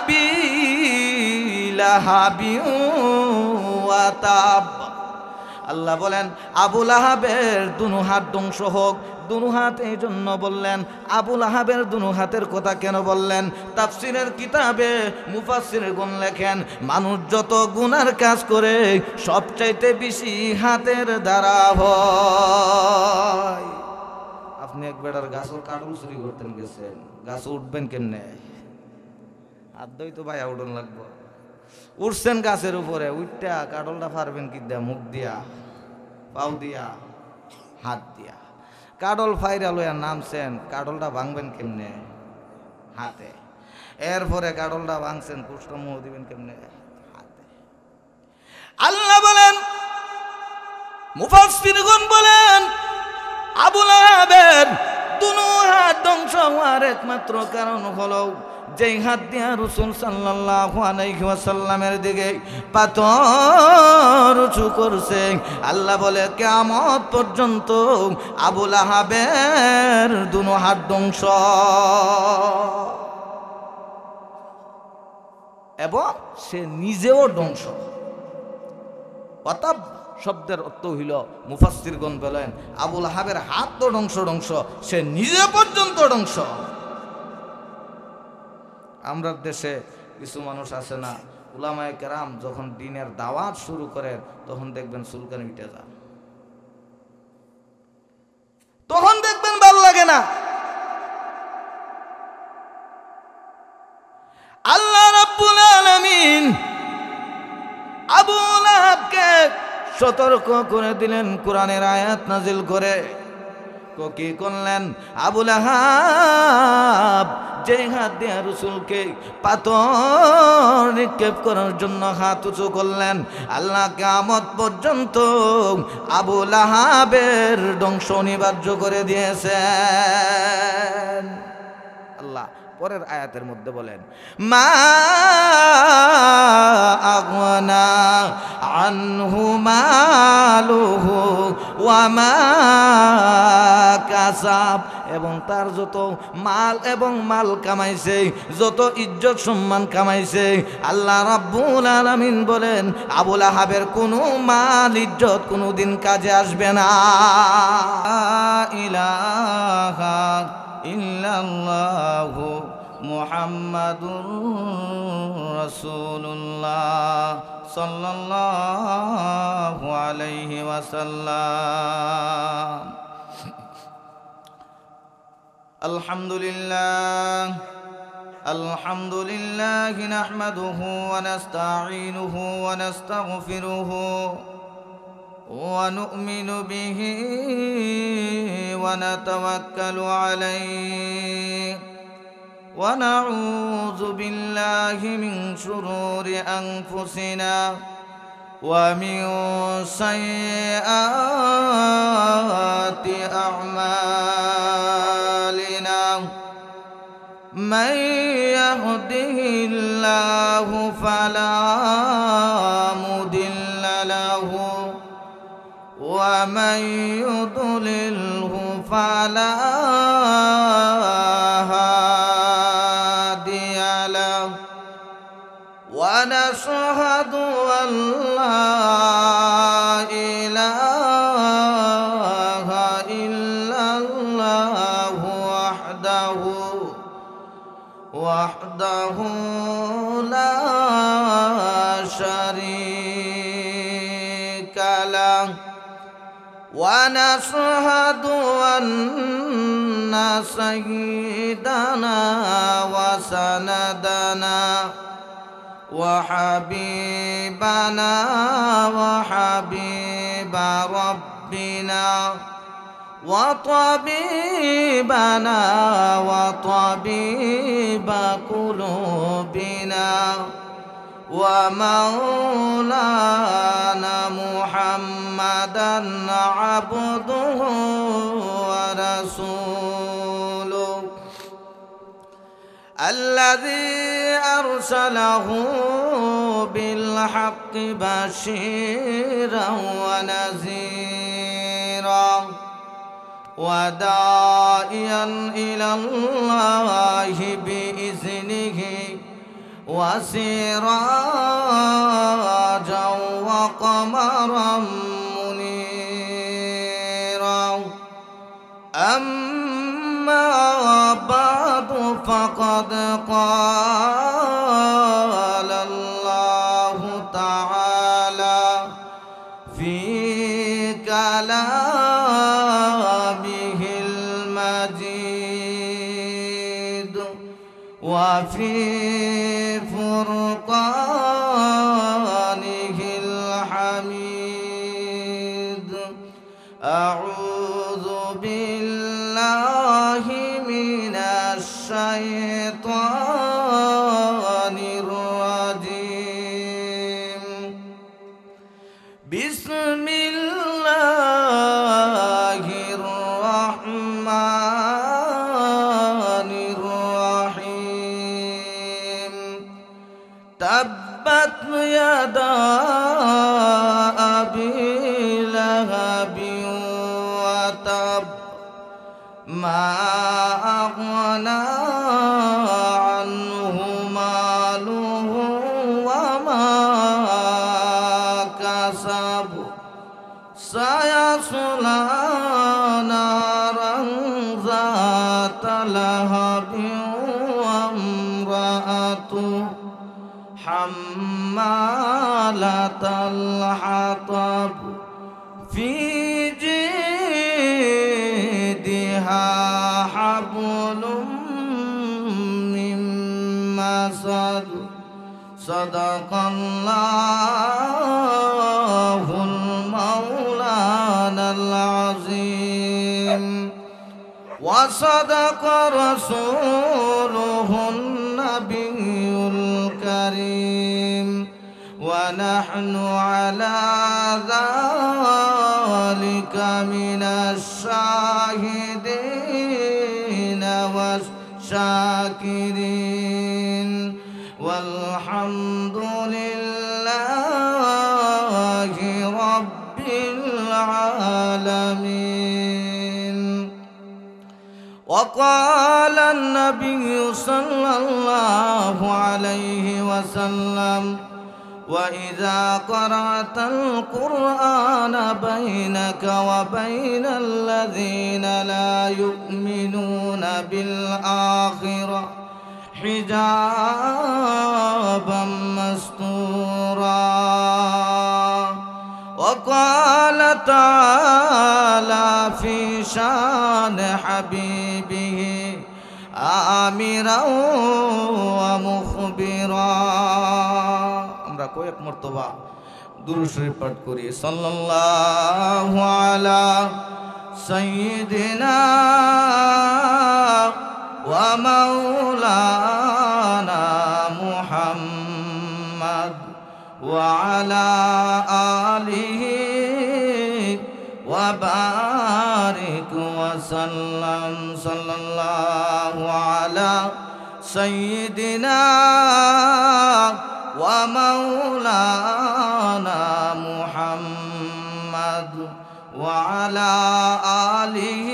আবি লাহাবি ওয়া তাব। আল্লাহ বলেন আবু লাহাবের দুনো হাত ধ্বংস হোক। দুনো হাত এই জন্য বললেন, আবু লাহাবের দুনো হাতের কথা কেন বললেন? তাফসিরের কিতাবে মুফাসসিরগণ লেখেন, মানুষ যত গুনার কাজ করে সবচাইতে বেশি হাতের দ্বারা হয়। আপনি এক বেটার গাছও কাটল চুরি করতেন গেছেন, গাছ উঠবেন কেমনে? আদই তো ভাই উঠন লাগবো। উঠছেন গাছের উপরে, উঠটা কাটলটা পারবেন কি দিয়া? মুখ দিয়া, পাও দিয়া, হাত দিয়া। কাটল ফাইরা লইয়া নামছেন, কাটলটা ভাঙবেন কেমনে? হাতে। এরপরে কাটলটা ভাঙছেন, কুষ্ঠ মুহ দিবেন কেমনে? হাতে। আল্লাহ বলেন, মুফাসসিরগণ বলেন, আবু লাহাবের দুনো হাত ধ্বংস হওয়ার একমাত্র কারণ হলো যেই হাত দিয়া রাসূল সাল্লাল্লাহু আলাইহি ওয়াসাল্লামের দিকে পাথর উঁচু করছে। আল্লাহ বলে কিয়ামত পর্যন্ত আবু লাহাবের দুনো হাত ধ্বংস, এবং সে নিজেও ধ্বংস। অতএব শব্দের অর্থ হইল, মুফাসসিরগণ বলেন আবু লাহাবের হাত তো ধ্বংস, সে নিজে পর্যন্ত ধ্বংস। আমরা দেশে কিছু মানুষ আছে না, উলামায়ে কেরাম যখন দ্বীনের দাওয়াত শুরু করেন তখন দেখবেন চুলকানি উঠে যায়, তখন দেখবেন ভালো লাগে না। আল্লাহ রাব্বুল আলামিন আবু লাহাবকে সতর্ক করে দিলেন কোরআনের আয়াত নাজিল করে। কি করলেন? আবু লাহাব যে হাত দিয়ে রাসূলকে পাথর নিক্ষেপ করার জন্য হাত উঁচু করলেন, আল্লাহ কিয়ামত পর্যন্ত আবু লাহাবের ধ্বংস অনিবার্য করে দিয়েছেন। আল্লাহ পরের আয়াতের মধ্যে বলেন, মা আগনা আনহু মালুহু ওয়া মা কাসাব, এবং তার যত মাল এবং মাল কামাইছে, যত ইজ্জত সম্মান কামাইছে, আল্লাহ রাব্বুল আলামিন বলেন আবু লাহাবের কোনো মাল ইজ্জত কোনোদিন কাজে আসবে না। ইলাহা ইল্লাল্লাহু মুহাম্মাদুর রাসূলুল্লাহ সাল্লাল্লাহু আলাইহি ওয়াসাল্লাম। আলহামদুলিল্লাহ আলহামদুলিল্লাহ নাহমাদুহু ওয়া নাস্তাঈনুহু ওয়া নাস্তাগফিরুহু ওয়া নু'মিনু বিহি ওয়া নাতাওয়াক্কালু আলাইহি ওয়া নাউযু বিল্লাহি মিন শুরুরি আনফুসিনা ওয়া মিন সাইয়্যাতি আ'মালিনা। মান ইয়াহদিহিল্লাহু ফালা মুদিল্লা লাহু ওয়া মান ইউদ্লিলহু ফালা হাদিয়া লাহু। ওয়া নাশহাদু আল্লা ইলাহা ইল্লাল্লাহু ওয়াহদাহু লা শারীকা লাহু ওয়া নাশহাদু আন্না সাইয়্যিদানা ওয়া সানাদানা ওয়া হাবিবানা ওয়া হাবিবা রাব্বিনা ওয়া তাবিবানা ওয়া তাবিবা কুলুবিনা ওয়া মাওলানা মুহাম্মাদান আবদুহু ওয়া রাসূলুহু الذي أرسله بالحق بشيرا ونذيرا وداعيا إلى الله بإذنه وسراجا وقمرا منيرا أما بعد فقد قال الله تعالى في كلامه المجيد وفي فرقانه الحميد أعوذ بالله من الشيطان الرجيم بسم الله الرحمن الرحيم تبت يدا أبي لهب وتب ما أغنى عنه ماله وما كسب سيصلى نارا ذات لهب وامرأته حمالة الحطب في جيدها حبل من مسد صدق الله المولانا العظيم وصدق رسوله النبي الكريم ونحن على ذلك من الشاهدين والشاكرين والحمد لله رب العالمين وقال النبي صلى الله عليه وسلم وإذا قرأت القرآن بينك وبين الذين لا يؤمنون بالآخرة حجابا مستورا وقال تعالى في شان حبيبه آمرا ومخبرا আমরা কয়েক মর্তবা দুরূদ শরীফ পাঠ করি সাল্লাল্লাহু আলা সাইয়্যিদিনা ওয়া মাওলানা মুহাম্মদ ওয়া আলা আলিহি ওয়া বারিক ওয়া সাল্লাম সাল্লাল্লাহু আলা সাইয়্যিদিনা ومولانا محمد وعلى آله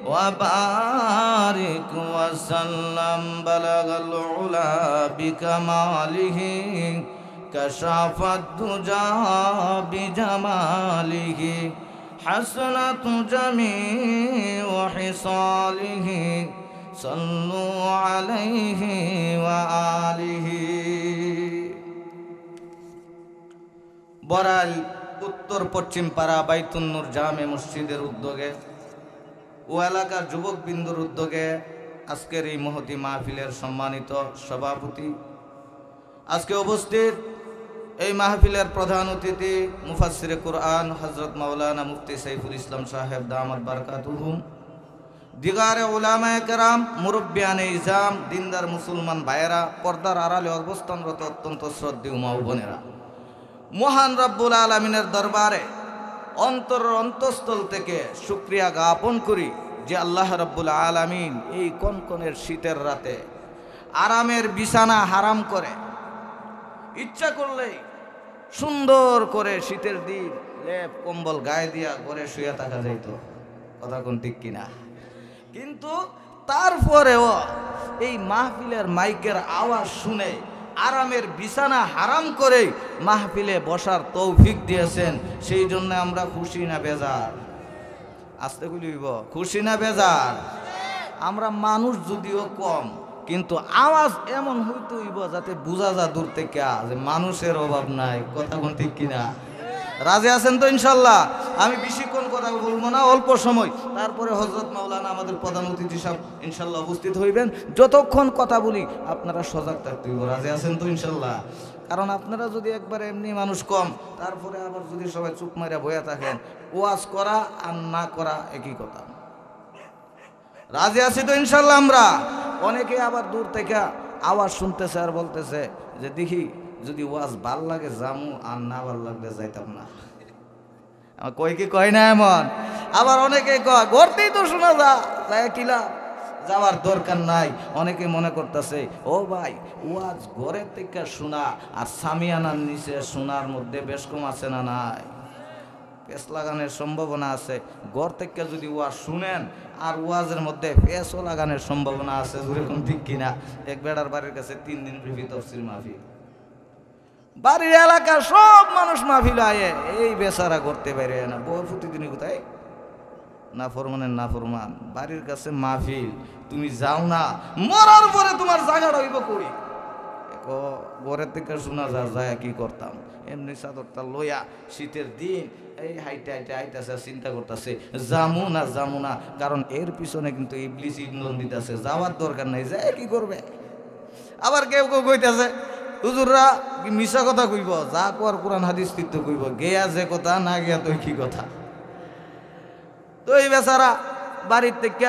وبارك وسلم بلغ العلا بكماله كشف الدجى بجماله حسنة جميع حصاله صلوا عليه وآله বড়াইল উত্তর পশ্চিম পাড়া বাইতুন নূর জামে মসজিদের উদ্যোগে ও এলাকার যুবকবৃন্দর উদ্যোগে আজকের এই মহতি মাহফিলের সম্মানিত সভাপতি আজকে উপস্থিত এই মাহফিলের প্রধান অতিথি মুফাসসিরে কুরআন হযরত মাওলানা মুফতি সাইফুল ইসলাম সাহেব দামাত বারাকাতুহুম দিগারে উলামায়ে কেরাম মুরব্বিয়ানে ইজাম দিনদার মুসলমান ভাইয়েরা পর্দার আড়ালে অবস্থানরত অত্যন্ত শ্রদ্ধেয় মা ও বোনেরা মহান রব্বুল আলামিনের দরবারে অন্তরের অন্তঃস্থল থেকে শুকরিয়া জ্ঞাপন করি যে আল্লাহ রব্বুল আলামিন এই কনকনের শীতের রাতে আরামের বিছানা হারাম করে ইচ্ছা করলেই সুন্দর করে শীতের দিন লেপ কম্বল গায়ে দিয়া ঘরে শুয়ে থাকা যাইত কথা কোন ঠিক কিনা কিন্তু তারপরেও এই মাহফিলের মাইকের আওয়াজ শুনে আরামের বিছানা হারাম করে মাহফিলে বসার তৌফিক দিয়েছেন, সেই জন্য আমরা খুশি না বেজার? আস্তে বলিব, খুশি না বেজার? আমরা মানুষ যদিও কম, কিন্তু আওয়াজ এমন হইতে হইব যাতে বোঝা যা দূর থেকে যে মানুষের অভাব নাই। কথা কোন ঠিক কিনা? রাজি আছেন তো ইনশাল্লাহ? আমি বেশিক্ষণ কথা বলবো না, অল্প সময়। তারপরে হযরত মাওলানা আমাদের প্রধান অতিথি সাহেব ইনশাল্লাহ উপস্থিত হইবেন। যতক্ষণ কথা বলি আপনারা সজাগ থাকতে হইব। রাজি আছেন তো ইনশাল্লাহ? কারণ আপনারা যদি একবার এমনি মানুষ কম, তারপরে আবার যদি সবাই চুপ মারিয়া বইয়া থাকেন, ওয়াজ করা আর না করা একই কথা। রাজি আছি তো ইনশাল্লাহ? আমরা অনেকে আবার দূর থেকে আওয়াজ শুনতেছে আর বলতেছে যে দেখি যদি ওয়াজ ভাল লাগে জামু, আর না ভাল লাগলে যাইতাম না। কই কি কয় না এমন? আবার অনেকে কয় ঘরতেই তো শোনা যায় কিলা, যাওয়ার দরকার নাই। অনেকে মনে করতেছে ও ভাই ওয়াজ ঘরের থেকে শোনা আর সামিয়ানার নিচে শোনার মধ্যে বেশ কম আছে না নাই? পেস লাগানোর সম্ভাবনা আছে। ঘর থেকে যদি ওয়াজ শুনেন আর ওয়াজের মধ্যে পেসও লাগানোর সম্ভাবনা আছে। যেরকম ঠিক কিনা? এক বেড়ার বাড়ির কাছে 3 দিন ব্যাপী তাফসীর মাহফিল, বাড়ির এলাকার সব মানুষ মাহফিল আয়ে, এই বেচারা করতে পারে না। বউ প্রতিদিনই কোথায় না ফরমানের না ফরমান, বাড়ির কাছে মাহফিল, তুমি যাও না, মরার পরে তোমার জায়গাটা হইব কই? ঘরের থেকে শোনা যায় কি করতাম, এমনি চাদরটা লইয়া শীতের দিন এই হাইটে হাইটে আইতাছে, চিন্তা করতেছে যামু না, কারণ এর পিছনে কিন্তু ইবলিস ইন্ধন দিতেছে। যাওয়ার দরকার নাই, যায় কি করবে? আবার কেউ কেউ কইতেছে হুজুররা কি মিশা কথা কইব, যা কর কোরআন হাদিস তীর্থ কইব, গেয়া যে কথা না গিয়া তো কি কথা। তো এই বেচারা বাড়ির থেকে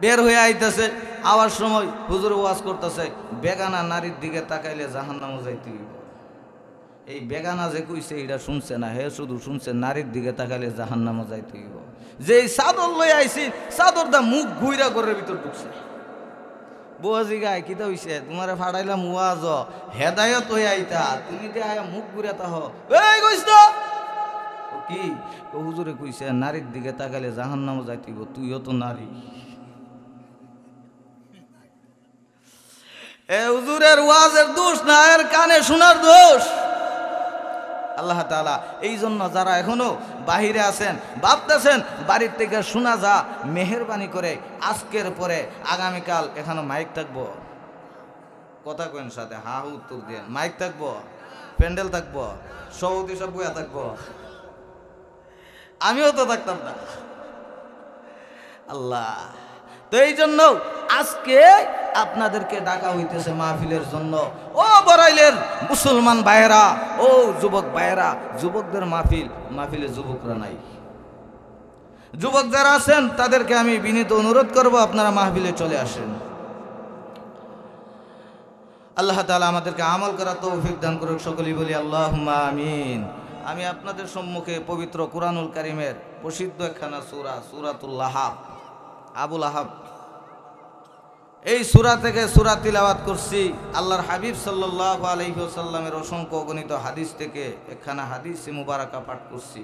বের হয়ে আইতেছে, আওয়ার সময় হুজুর ওয়াজ করতেছে বেগানা নারীর দিকে তাকাইলে জাহান্নামে যাইতে হইব। এই বেগানা যে কইছে এটা শুনছে না, হে শুধু শুনছে নারীর দিকে তাকাইলে জাহান্নামে যাইতে হইব। যে চাদর লই আইছি, চাদরটা মুখ ঘুইরা ঘরের ভিতর ঢুকছে। বুয়াজি গায় কিতা হইছে, তোমারে ফাড়াইলাম ওয়াজ, হেদায়ত হয়ে আইতা, তুমি যে আয়া মুখ ঘুরে তাহ এই কইছ তো কি? হুজুরে কইছে নারীর দিকে তাকাইলে জাহান্নামে যাইতে হইব, তুইও তো নারী। এ হুজুরের ওয়াজের দোষ না, এর কানে শোনার দোষ। আল্লাহ তাআলা এই জন্য যারা এখনো বাহিরে আছেন, ভাবতেছেন বাড়ির থেকে শোনা যা, মেহেরবানি করে আজকের পরে আগামীকাল এখানে মাইক থাকবো। কথা কেন সাথে হা উত্তর দেন। মাইক থাকবো, প্যান্ডেল থাকবো, সভাপতি সব বইয়া থাকবো, আমিও তো থাকতাম না। আল্লাহ, তো এই জন্য আজকে আপনাদেরকে ডাকা হইতেছে মাহফিলের জন্য। ও বড়াইলের মুসলমান ভাইয়েরা, ও যুবক ভাইয়েরা, যুবকদের মাহফিলে যুবকরা নাই। যুবক যারা আছেন তাদেরকে আমি বিনীত অনুরোধ করব আপনারা মাহফিলে চলে আসেন। আল্লাহ তাআলা আমাদেরকে আমল করার তৌফিক দান করুক। সকলেই বলি আল্লাহুম্মা আমিন। আমি আপনাদের সম্মুখে পবিত্র কুরআনুল কারীমের প্রসিদ্ধ একখানা সূরা, সূরাতুল লাহাব, আবুল আহাব, এই সূরা থেকে সূরা তিলাওয়াত করছি। আল্লাহর হাবিব সাল্লাল্লাহু আলাইহি ওয়াসাল্লামের অসংখ্য অগণিত হাদিস থেকে একখানা হাদিস মুবারাকা পাঠ করছি।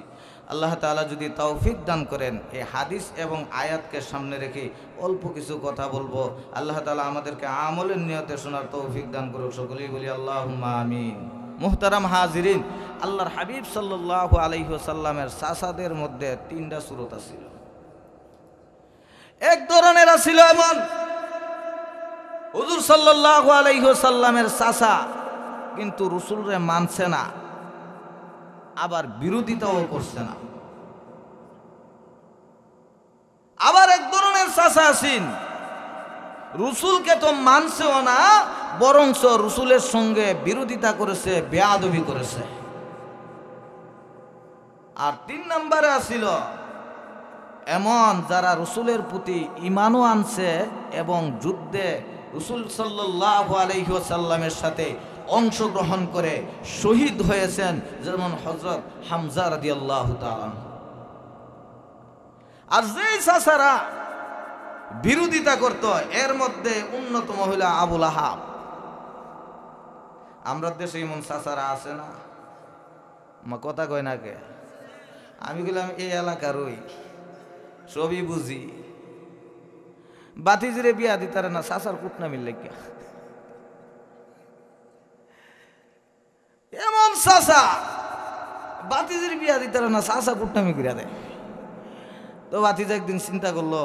আল্লাহ তাআলা যদি তৌফিক দান করেন, এই হাদিস এবং আয়াতকে সামনে রেখে অল্প কিছু কথা বলবো। আল্লাহ তাআলা আমাদেরকে আমলের নিয়তে শোনার তৌফিক দান করুক। সকলেই বলি আল্লাহুম্মা আমিন। মুহতারাম হাজিরিন, আল্লাহর হাবিব সাল্লাল্লাহু আলাইহি ওয়াসাল্লামের চাচাদের মধ্যে 3টা সূরত ছিল। এক ধরনের ছিল এমন, হুজুর সাল্লাল্লাহু আলাইহি ওয়াসাল্লামের চাচা কিন্তু রাসূলরে মানছে না, আবার বিরোধিতাও করছে না। আবার এক ধরনের চাচা আছেন, রাসূলকে তো মানছেও না, বরঞ্চ রাসূলের সঙ্গে বিরোধিতা করেছে, বেয়াদবি করেছে। আর 3 নম্বরে ছিল এমন যারা রাসূলের প্রতি ঈমানও আনছে এবং যুদ্ধে রাসূল সাল্লাল্লাহু আলাইহি ওয়াসাল্লামের সাথে অংশগ্রহণ করে শহীদ হয়েছেন, যেমন হযরত হামজা রাদিয়াল্লাহু তাআলা। আর যেই চাচারা বিরোধিতা করত, এর মধ্যে অন্যতম হইল আবুল আহাব। আমরা দেশে এমন চাচারা আছে না? কথা কয় না কে? আমি বললাম এই এলাকার ওই সবই বুঝি। বাতিজিরে বিয়া দিতারে না চাচার কুটনা মিললে কি এমন চাচা বাতিজির বিয়া দিতারে না চাচা কুটনামি করিয়া দেয়। তো বাতিজা একদিন চিন্তা করলো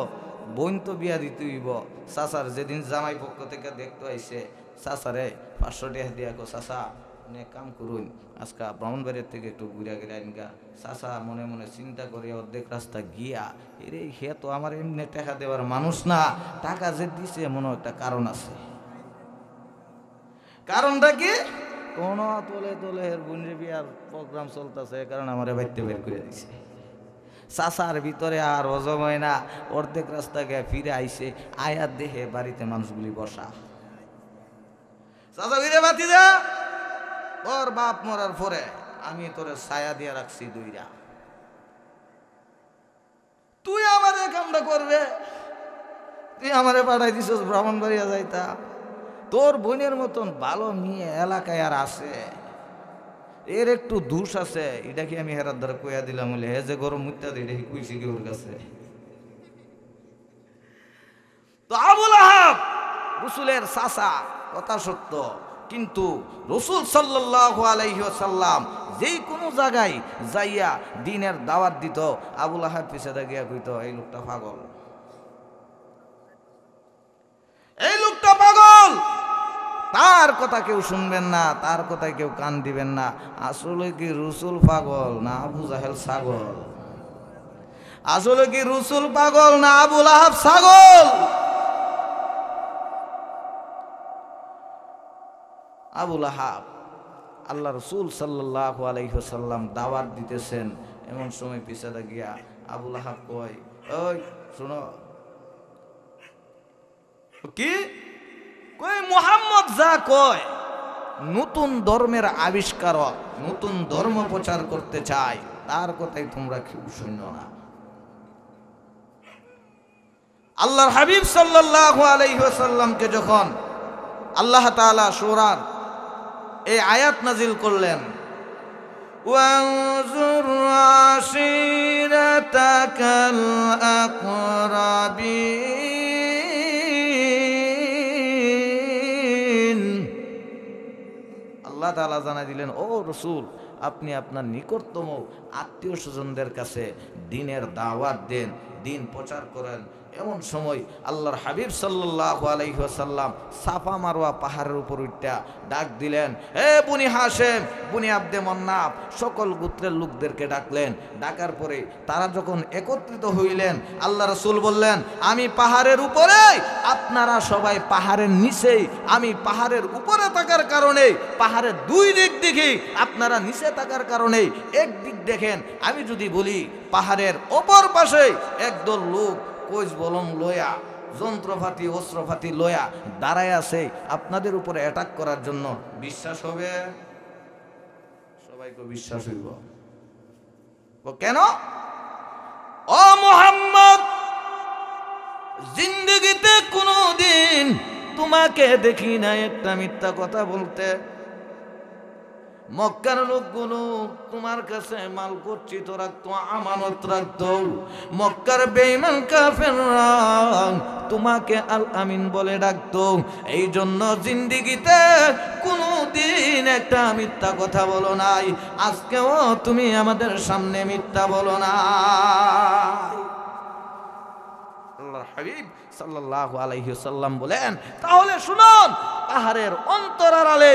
বোন তো বিয়া দিতে হইব, চাচার যেদিন জামাই পক্ষ থেকে দেখতে আইসে চাচারে 500 টাকা দিয়া কো চাচা আপনি এক কাম করুন আজকে ব্রাহ্মণবাড়িয়ার থেকে একটু ঘুরা ঘুরে আইনগা। চাচা মনে মনে চিন্তা করে অর্ধেক রাস্তা গিয়া এরে হে তো আমার এমনি টাকা দেওয়ার মানুষ না, টাকা যে দিছে মনে একটা কারণ আছে। কারণটা কি? কোন তোলে তোলে এর বোনের বিয়ার প্রোগ্রাম চলতেছে, কারণ আমার বাড়িতে বের করে দিছে। চাচার ভিতরে আর হজম হয় না, অর্ধেক রাস্তা গিয়ে ফিরে আইসে আয়াত দেখে বাড়িতে মানুষগুলি বসা। চাচা ফিরে বাতি যা, তোর বাপ মরার পরে আমি তোরে ছায়া দিয়ে রাখছি দুইরা, তুই আমার কামটা করবে, তুই আমারে পাঠাই দিছিস ব্রাহ্মণবাড়িয়া যাইতা। তোর বোনের মতন ভালো মেয়ে এলাকায় আর আছে, এর একটু দোষ আছে, এটা কি আমি হেরার দ্বারা কইয়া দিলাম বলে হে যে গরম মুত্যা দিই এটা কি কইছি কি ওর কাছে? তো আবুল আহাব রাসূলের চাচা, কথা সত্য, কিন্তু রাসূল সাল্লাল্লাহু আলাইহি ওয়াসাল্লাম যেই কোনো জায়গায় যাইয়া দ্বীনের দাওয়াত দিত, আবুল আহাব পিছনে গিয়া কইতো এই লোকটা পাগল, এই লোকটা পাগল, তার কথা কেউ শুনবেন না, তার কথায় কেউ কান দিবেন না। আসলে কি রাসূল পাগল না আবু জাহেল ছাগল? আসলে কি রাসূল পাগল না আবুল আহাব ছাগল? আবুল আহাব আল্লাহ রাসূল সাল্লাল্লাহু আলাইহি ওয়াসাল্লাম দাওয়াত দিতেছেন, এমন সময় পিছাতে গিয়া আবুল আহাব কয় ওই শুনো, কি কই মুহাম্মদ যা কয় নতুন ধর্মের আবিষ্কারক, নতুন ধর্ম প্রচার করতে চায়, তার কথাই তোমরা কেউ শুনো না। আল্লাহর হাবিব সাল্লাল্লাহু আলাইহি ওয়াসাল্লামকে যখন আল্লাহ তাআলা সূরার এই আয়াত নাজিল করলেন, ওয়ানজুর আশিরাতাকাল আকরাবিন, আল্লাহ তাআলা জানাই দিলেন ও রাসূল আপনি আপনার নিকটতম আত্মীয় স্বজনদের কাছে দ্বীনের দাওয়াত দেন, দ্বীন প্রচার করেন। এমন সময় আল্লাহর হাবিব সাল্লাল্লাহু আলাইহি ওয়াসাল্লাম সাফা মারওয়া পাহাড়ের উপর উঠা ডাক দিলেন, হে বনি হাশেম, বনি আব্দে মান্নাফ, সকল গোত্রের লোকদেরকে ডাকলেন। ডাকার পরে তারা যখন একত্রিত হইলেন, আল্লাহ রাসূল বললেন আমি পাহাড়ের উপরে, আপনারা সবাই পাহাড়ের নিচে। আমি পাহাড়ের উপরে থাকার কারণে পাহাড়ের দুই দিক দেখি, আপনারা নিচে থাকার কারণে একদিক দেখেন। আমি যদি বলি পাহাড়ের অপর পাশে একদল লোক কোচ বলম লয়া, যন্ত্রপাতি অস্ত্রপাতি লয়া দাঁড়ায় আছে আপনাদের উপরে অ্যাটাক করার জন্য, বিশ্বাস হবে? সবাইকে বিশ্বাস হইব। কেন? ও মুহাম্মদ, জিন্দেগিতে কোনোদিন তোমাকে দেখি না একটা মিথ্যা কথা বলতে। মক্কার লোকগুলো তোমার কাছে মাল গচ্ছিত রাখতো, আমানত রাখতো। মক্কার বেঈমান কাফেররা তোমাকে আল আমিন বলে ডাকতো। এই জন্য জিন্দেগিতে কোনোদিন একটা মিথ্যা কথা বলো নাই, আজকেও তুমি আমাদের সামনে মিথ্যা বলো না। আল্লাহর হাবিব সাল্লাল্লাহু আলাইহি ওয়াসাল্লাম বলেন, তাহলে শুনুন, পাহাড়ের অন্তরালে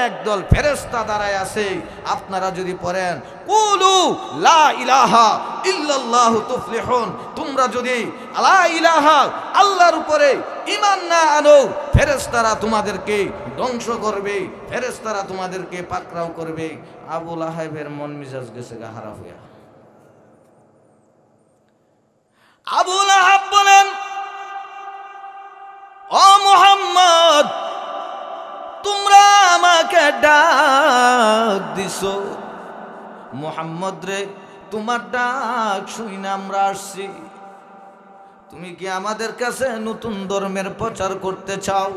একদল ফেরেশতা দাঁড়ায় আছে। আপনারা যদি পড়েন কুলু লা ইলাহা ইল্লাল্লাহু তুফলিহুন, তোমরা যদি লা ইলাহা আল্লাহর উপরে ঈমান না আনো, ফেরেশতারা তোমাদেরকে ধ্বংস করবে, ফেরেশতারা তোমাদেরকে পাকড়াও করবে। আবু লাহাবের মন মিজাজ গেছে গা খারাপ হইয়া। আবু লাহাব বলেন, ও মুহাম্মদ, তোমরা আমাকে ডাক দিছো, মুহাম্মদ রে তোমার ডাক শুই না আমরা আসছি। তুমি কি আমাদের কাছে নতুন ধর্মের প্রচার করতে চাও?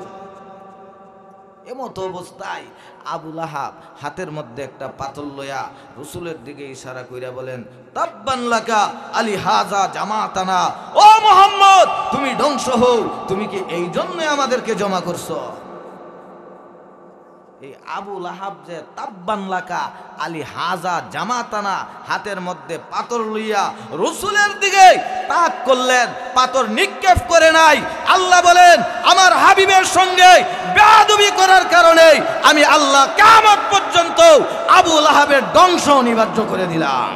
এমত অবস্থায় আবু লাহাব হাতের মধ্যে একটা পাথর লইয়া রাসূলের দিকে ইশারা কইরা বলেন, তাব্বান লাকা আলি হাযা জামাতানা, ও মুহাম্মদ তুমি ধ্বংস হও, তুমি কি এই জন্য আমাদেরকে জমা করছো? এই আবু লাহাব যে তাব্বান লাকা আলী হাজা জামাতানা, হাতের মধ্যে পাথর লইয়া রসুলের দিকে তাক করলেন, পাথর নিক্ষেপ করে নাই। আল্লাহ বলেন আমার হাবিবের সঙ্গে বেয়াদবি করার কারণে আমি আল্লাহ কিয়ামত পর্যন্ত আবু লাহাবের ধ্বংস অনিবার্য করে দিলাম।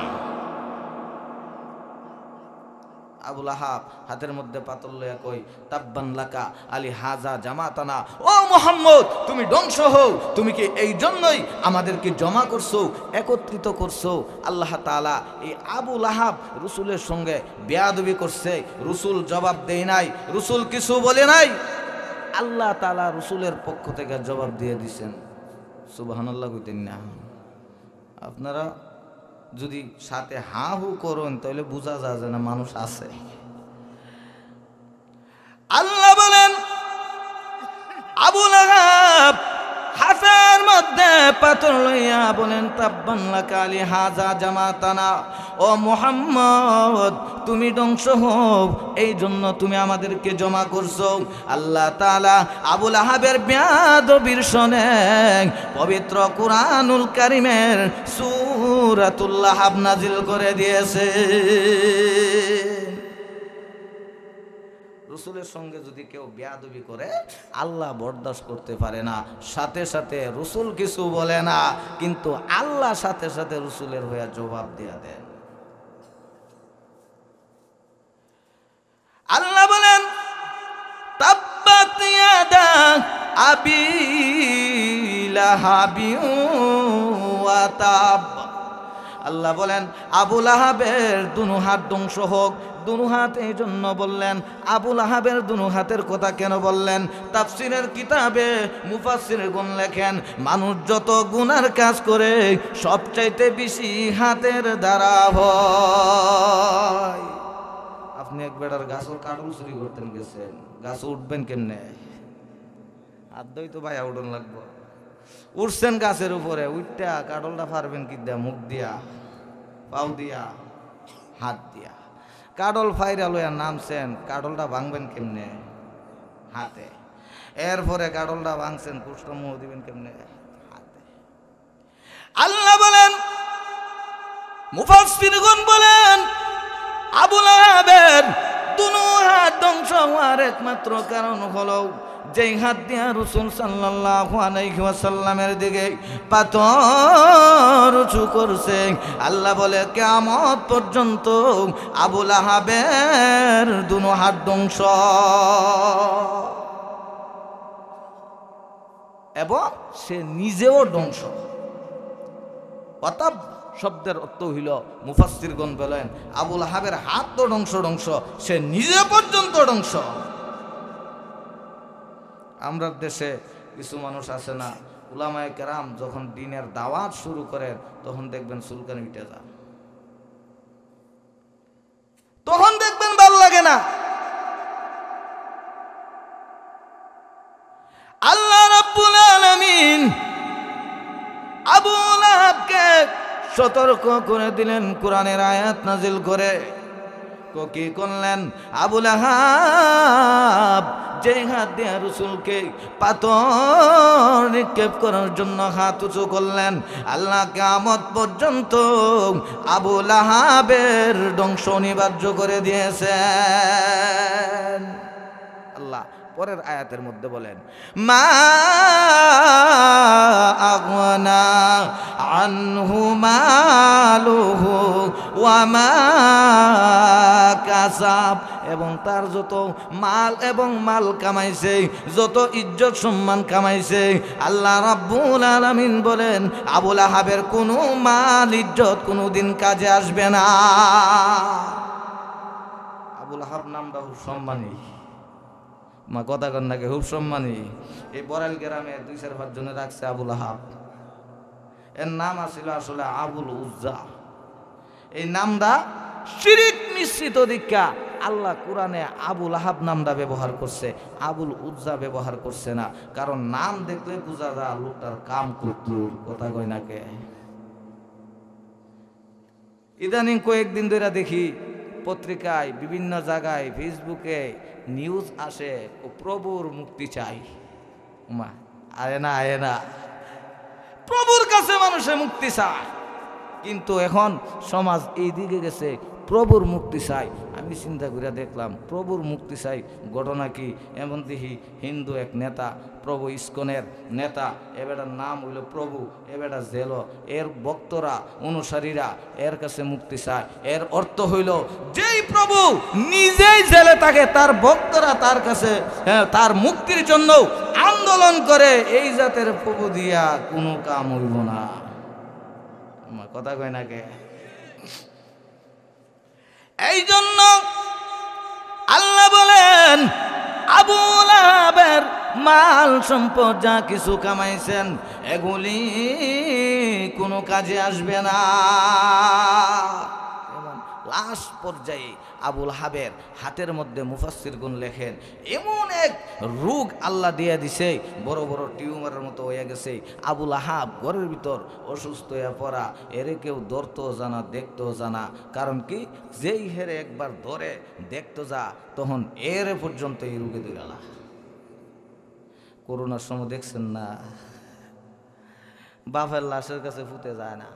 আবু লাহাব হাতের মধ্যে পাথর লইয়া কই তাব্বান লাকা আলী হাজা জামাতানা, ও মুহাম্মদ তুমি ধ্বংস হও, তুমি কি এই জন্যই আমাদেরকে জমা করছো, একত্রিত করছো? আল্লাহ তাআলা এই আবু লাহাব রসুলের সঙ্গে বেয়াদবি করছে, রসুল জবাব দেয় নাই, রসুল কিছু বলে নাই, আল্লাহ তাআলা রসুলের পক্ষ থেকে জবাব দিয়ে দিছেন। সুবহানাল্লাহ কইতেন না? আপনারা যদি সাথে হা হু করেন তাহলে বোঝা যায় যে না মানুষ আছে। আল্লাহ বলেন আবু লাহাব হাতের মধ্যে পাথর লইয়া বলেন তাব্বান লাকা আলী হাজা জামাতানা, ও মুহাম্মদ তুমি ধ্বংস হও, এই জন্য তুমি আমাদেরকে জমা করছো। আল্লাহ তাআলা আবু লাহাবের বেয়াদবির শোনে পবিত্র কুরআনুল কারীমের সূরাতুল লাহাব নাজিল করে দিয়েছে। রসুলের সঙ্গে যদি কেউ বেয়াদবি করে আল্লাহ বরদাস্ত করতে পারে না, সাথে সাথে রসুল কিছু বলে না, কিন্তু আল্লাহ সাথে সাথে রসুলের হয়ে জবাব দিয়া দেন। আল্লাহ বলেন তাব্বাত ইয়াদা আবি লাহাবিন ওয়া তাব। আল্লাহ বলেন আবু লাহাবের দুনো হাত ধ্বংস হোক। দুনো হাত এই জন্য বললেন, আবু লাহাবের দুনো হাতের কথা কেন বললেন? তাফসীরের কিতাবে মুফাসসিরগণ লেখেন মানুষ যত গুনার কাজ করে সবচাইতে বেশি হাতের দ্বারা হয়। আপনি এক বেড়ার গাছও কাটল চুরি করতেন গেছেন, গাছ উঠবেন কেমনে? আদই তো ভাই উঠন লাগবো। উঠছেন গাছের উপরে, উঠটা কাটলটা পারবেন কি দিয়া? মুখ দিয়া, পাও দিয়া, হাত দিয়া। কাটল ফাইরা লইয়া নামছেন, কাটলটা ভাঙবেন কেমনে? হাতে। এরপরে কাটলটা ভাঙছেন, কুষ্ঠ মুহ দিবেন কেমনে? হাতে। আল্লাহ বলেন, মুফাসসিরগণ বলেন আবু লাহাবের দুনো হাত ধ্বংস হওয়ার একমাত্র কারণ হলো যেই হাত দিয়া রাসূল সাল্লাল্লাহু আলাইহি ওয়াসাল্লামের দিকে পাথর উঁচু করছে। আল্লাহ বলে কিয়ামত পর্যন্ত আবু লাহাবের দুনো হাত ধ্বংস, এবং সে নিজেও ধ্বংস। অতএব শব্দের অর্থ হইল, মুফাসসিরগণ বলেন আবু লাহাবের হাত তো ধ্বংস, সে নিজে পর্যন্ত ধ্বংস। আমরা দেশে কিছু মানুষ আছে না, উলামায়ে কেরাম যখন দ্বীনের দাওয়াত শুরু করে তখন দেখবেন চুলকানি উঠে যায়, তখন দেখবেন ভালো লাগে না। আল্লাহ রাব্বুল আলামিন আবু লাহাবকে সতর্ক করে দিলেন কোরআনের আয়াত নাজিল করে। কি করলেন? আবু লাহাব যে হাত দিয়ে রাসূলকে পাথর নিক্ষেপ করার জন্য হাত উঁচু করলেন, আল্লাহ কিয়ামত পর্যন্ত আবু লাহাবের ধ্বংস অনিবার্য করে দিয়েছেন। আল্লাহ পরের আয়াতের মধ্যে বলেন মা আগনা আনহু মালুহু ওয়া মা কাসাব, এবং তার যত মাল এবং মাল কামাইছে, যত ইজ্জত সম্মান কামাইছে, আল্লাহ রাব্বুল আলামিন বলেন আবু লাহাবের কোনো মাল ইজ্জত কোনোদিন কাজে আসবে না। আবু লাহাব নামটা খুব সম্মানী, মা কথা কন্যাকে খুব সম্মানী। এই বরাইল গ্রামে 2-4 জনে রাখছে আবু লাহাব। এর নাম আছিল আসলে আবুল উজ্জা। এই নামটা শিরিক মিশ্রিত দীক্ষা আল্লাহ কোরআনে আবু লাহাব নামটা ব্যবহার করছে, আবুল উজ্জা ব্যবহার করছে না। কারণ নাম দেখলে বোঝা যায় লোকটার কাম কুতুর, কথা কয় নাকে। ইদানিং কয়েকদিন ধরে দেখি পত্রিকায় বিভিন্ন জায়গায় ফেসবুকে নিউজ আসে প্রভুর মুক্তি চাই। মা আয় না প্রভুর কাছে মানুষে মুক্তি চায়, কিন্তু এখন সমাজ এই দিকে গেছে প্রভুর মুক্তি চাই। আমি চিন্তা করে দেখলাম প্রভুর মুক্তি চাই ঘটনা কি? এমন দেখি হিন্দু এক নেতা, প্রভু ইস্কনের নেতা, এবেটার নাম হইল প্রভু, এবেটা জেল, এর ভক্তরা অনুসারীরা এর কাছে মুক্তি চায়। এর অর্থ হইল যেই প্রভু নিজেই জেলে থাকে তার ভক্তরা তার কাছে তার মুক্তির জন্য আন্দোলন করে, এই জাতের প্রভু দিয়া কোনো কাম হইব না। কথা কয় না কে? এই জন্য আল্লাহ বলেন আবু লাহাবের মাল সম্পদ যা কিছু কামাইছেন এগুলি কোনো কাজে আসবে না। লাস্ট পর্যায়ে আবু লাহাবের হাতের মধ্যে মুফাসসিরগণ লেখেন এমন এক রোগ আল্লাহ দিয়ে দিছে, বড় বড় টিউমারের মতো হয়ে গেছে। আবু লাহাব ঘরের ভিতর অসুস্থ হয়ে পড়া, এরে কেউ ধরতেও জানা দেখতেও জানা। কারণ কি? যেই হেরে একবার ধরে দেখতে যা তখন এর পর্যন্ত এই রোগে দিলালা। করোনার সময় দেখছেন না, বাপের লাশের কাছে ফুটে যায় না,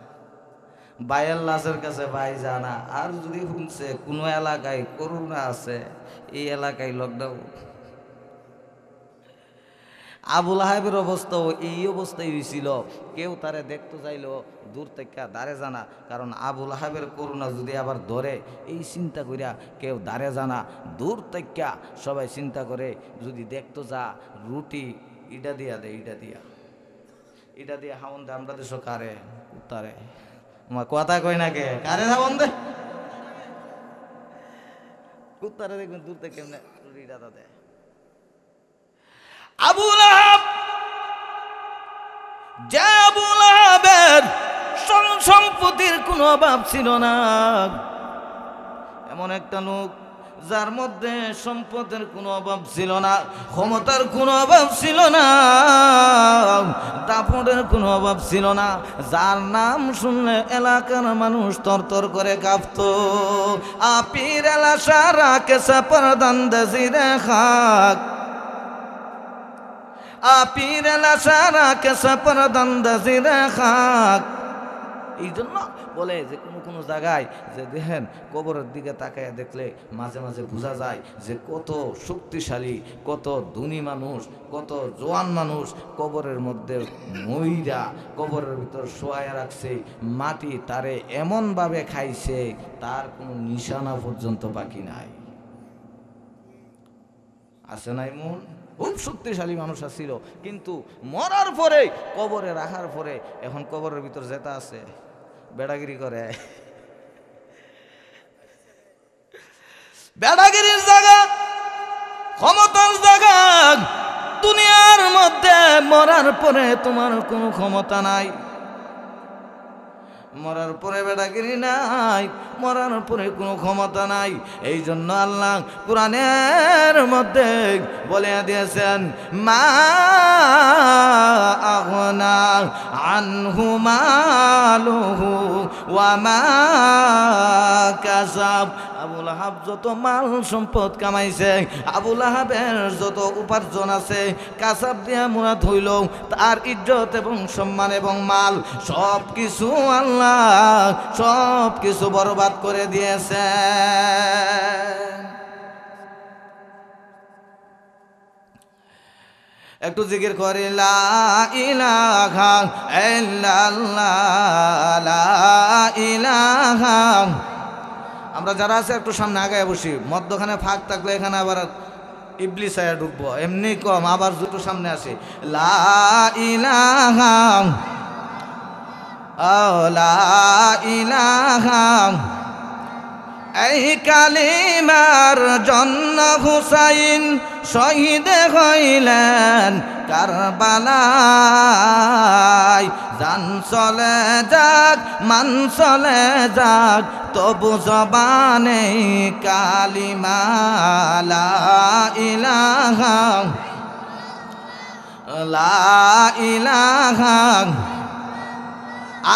ভাইয়ের লাশের কাছে ভাই জানা। আর যদি শুনছে কোনো এলাকায় করোনা আছে, এই এলাকায় লকডাউন। আবু লাহাবের অবস্থাও এই অবস্থায় হয়েছিল। কেউ তারে দেখতে চাইল দূর থেকে দাঁড়ে জানা, কারণ আবু লাহাবের করোনা যদি আবার ধরে এই চিন্তা করিয়া কেউ দাঁড়ে জানা দূর থেকে সবাই চিন্তা করে যদি দেখতে যা রুটি ইটা দিয়া দে, ইটা দিয়া হাউন দে, আমরা দেশ কারে উত্তারে কথা কই না কে কারে হাউন দে উত্তারে, দেখবেন দূর থেকে কেমনে রুটিটা দেয়। আবু লাহাব, যে আবু লাহাবের সম্পত্তির কোনো অভাব ছিল না, এমন একটা লোক যার মধ্যে সম্পদের কোনো অভাব ছিল না, ক্ষমতার কোনো অভাব ছিল না, দাপটের কোনো অভাব ছিল না, যার নাম শুনলে এলাকার মানুষ তরতর করে কাঁপত। আপীর এলা সারা কেসা পরদান দজিরে খাক, আপীর এলা সারা কেসা পরদান দজিরে খাক। এই জন্য বলে যে কোনো জায়গায় যে দেখেন কবরের দিকে তাকায় দেখলে মাঝে মাঝে বোঝা যায় যে কত শক্তিশালী, কত ধনী মানুষ, কত জোয়ান মানুষ কবরের মধ্যে মইরা কবরের ভিতর শোয়ায় রাখছে, মাটি তারে এমনভাবে খাইছে তার কোনো নিশানা পর্যন্ত বাকি নাই। আছে নাই মন? খুব শক্তিশালী মানুষ ছিল, কিন্তু মরার পরে কবরে রাখার পরে এখন কবরের ভিতর যেটা আছে বেড়াগিরি করে, বেড়াগিরির জায়গা, ক্ষমতার জায়গা। দুনিয়ার মধ্যে মরার পরে তোমার কোনো ক্ষমতা নাই, মরার পরে বেড়াগিরি নাই, মরার পরে কোনো ক্ষমতা নাই। এই জন্য আল্লাহ কোরআনের মধ্যে বলে দিয়েছেন মা আগনা আনহু মালুহু ওয়া মা কাসাব। আবু লাহাব যত মাল সম্পদ কামাইছে, আবু লাহাবের যত উপার্জন আছে, কাসাব দিয়া মুরাদ হইল তার ইজ্জত এবং সম্মান এবং মাল সব কিছু আল্লাহ সব কিছু বরবাদ করে দিয়েছে। একটু জিকির করে লা ইলাহা ইল্লাল্লাহ, লা ইলাহা। আমরা যারা আছে একটু সামনে আগায় বসি, মধ্যখানে ফাঁক থাকলে এখানে আবার ইবলিস আয়া ঢুকবো, এমনি কম আবার দুটো সামনে আসে। লা ইলাহা লা ইলাহা, এই কালিমার জন্য হুসাইন শহীদ হইলেন কারবালায়। জান চলে যাক মান চলে যাক তবু জবানে কালিমা লা ইলাহা লা ইলাহা।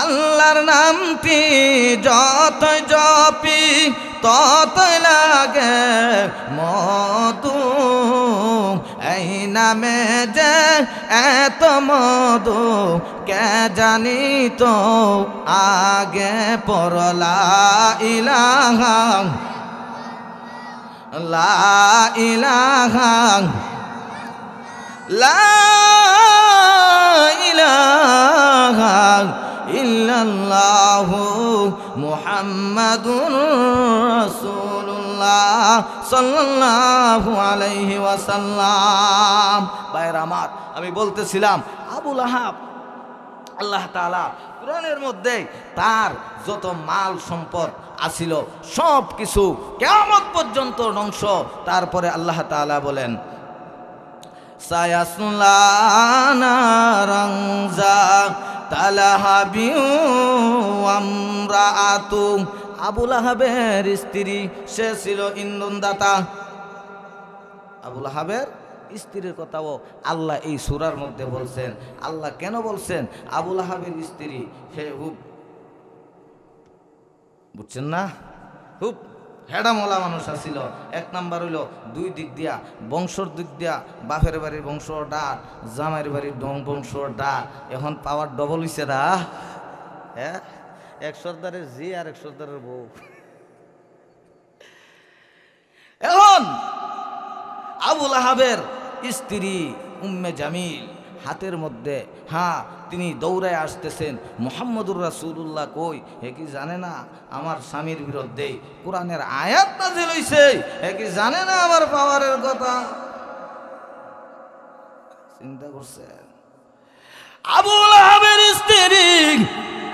আল্লাহর নামটি যত জপি ততই লাগে মধু, এই নামে যে এত মধু কে জানি তো আগে পড়লা ইলাহা লা ইলাহা লা ইলাহা ইল্লাল্লাহু মুহাম্মাদুর রাসূলুল্লাহ সাল্লাল্লাহু আলাইহি ওয়াসাল্লাম। ভাইরা আমার, আমি বলতেছিলাম আবু লাহাব আল্লাহ তাআলা কোরআনের মধ্যে তার যত মাল সম্পদ আছিল সব কিছু কিয়ামত পর্যন্ত ধ্বংস। তারপরে আল্লাহ তাআলা বলেন সায়াসলা নারাং তালাহাবিউ আমরাআতু, আবু লাহাবের স্ত্রী সে ছিল ইন্ধনদাতা। আবু লাহাবের স্ত্রীর কথাও আল্লাহ এই সূরার মধ্যে বলছেন। আল্লাহ কেন বলছেন? আবু লাহাবের স্ত্রী হে হুব, বুঝছেন না, খুব হেডামলা মানুষ আছিল। এক নাম্বার হইল দুই দিক দিয়া, বংশর দিক দিয়া বাপের বাড়ির বংশ ডাক, জামাইয়ের বাড়ির বংশ ডাক। এখন পাওয়ার ডবল হইছে না, হ্যাঁ, এক সর্দারের জি আর এক সর্দারের বউ। এখন আবু লাহাবের স্ত্রী উম্মে জামিল হাতের মধ্যে, হ্যাঁ, তিনি দৌড়ায় আসতেছেন, মুহাম্মদুর রাসূলুল্লাহ কই, হে কি জানে না আমার স্বামীর বিরুদ্ধে কোরআনের আয়াত নাযিল হইছে, হে কি জানে না আমার পাওয়ারের কথা। চিন্তা করছেন আবু লাহাবের স্ত্রী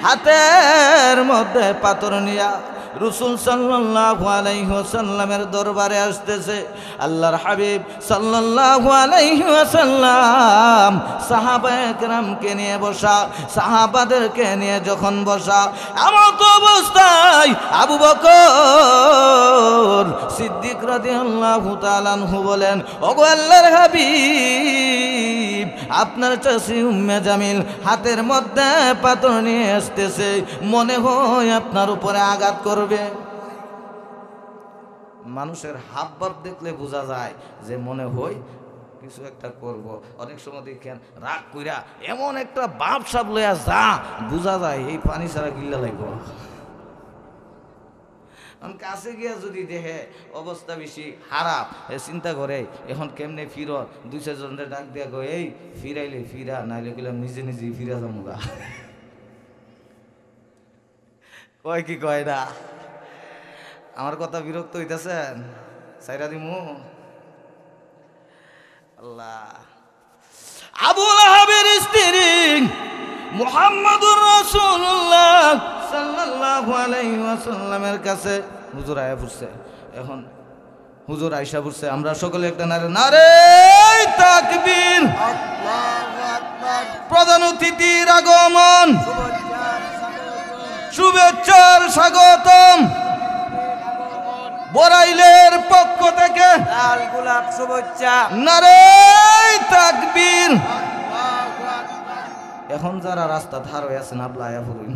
হাতের মধ্যে পাথর নিয়া রাসূল সাল্লাল্লাহু আলাইহি ওয়াসাল্লামের দরবারে আসতেছে। আল্লাহর হাবিব সাল্লাল্লাহু আলাইহি ওয়াসাল্লাম সাহাবায়ে কেরামকে নিয়ে বসা, সাহাবাদেরকে নিয়ে যখন বসা, এমন অবস্থায় আবু বকর সিদ্দিক রাদিয়াল্লাহু তাআলা আনহু বলেন, ওগো আল্লাহর হাবিব, আপনার চাচি উম্মে জামিল হাতের মধ্যে পাথর নিয়ে আসতেছে, মনে হয় আপনার উপরে আঘাত করবে। মানুষের হাবভাব দেখলে বোঝা যায় যে মনে হয় কিছু একটা করব। অনেক সময় দেখেন রাগ কইরা এমন একটা বাপ সাপ লইয়া যা, বোঝা যায় এই পানি ছাড়া গিল্লা লাগবে। কাছে গিয়া যদি দেখে অবস্থা বেশি খারাপ, চিন্তা করে এখন কেমনে ফির, দুই চারজনের ডাক দিয়া গো, এই ফিরাইলে ফিরা, নাইলে গেলাম নিজে নিজেই ফিরা যামুগা। কয় কি কয় না? আমার কথা বিরক্ত হইতেছেন? সাইরা দিমু আল্লাহ। আবু লাহাবের স্ত্রী মুহাম্মদুর রাসূলুল্লাহ সাল্লাল্লাহু আলাইহি ওয়াসাল্লামের কাছে হুজুর আয়া পড়ছে। এখন হুজুর আয়েশা পড়ছে, আমরা সকলে একটা নারে নারে তাকবীর, আল্লাহু আকবার। প্রধান অতিথির আগমন, শুভেচ্ছার স্বাগতম, বরাইলের পক্ষ থেকে লাল গোলাপ শুভেচ্ছা, নারে তাকবীর। এখন যারা রাস্তা ধার হয়ে আছেন আপলা আয়া পড়ুন।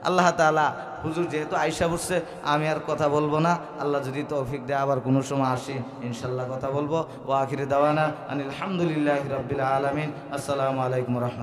আল্লাহ তাআলা হুজুর যেহেতু আয়েশা বলছে, আমি আর কথা বলবো না। আল্লাহ যদি তৌফিক দেয় আবার কোনো সময় আসি, ইনশাল্লাহ কথা বলবো। ওয়া আখিরি দাওয়ানা আনিল হামদুলিল্লাহি রাব্বিল আলামিন। আসসালামু আলাইকুম ওয়া রাহমাতুল্লাহ।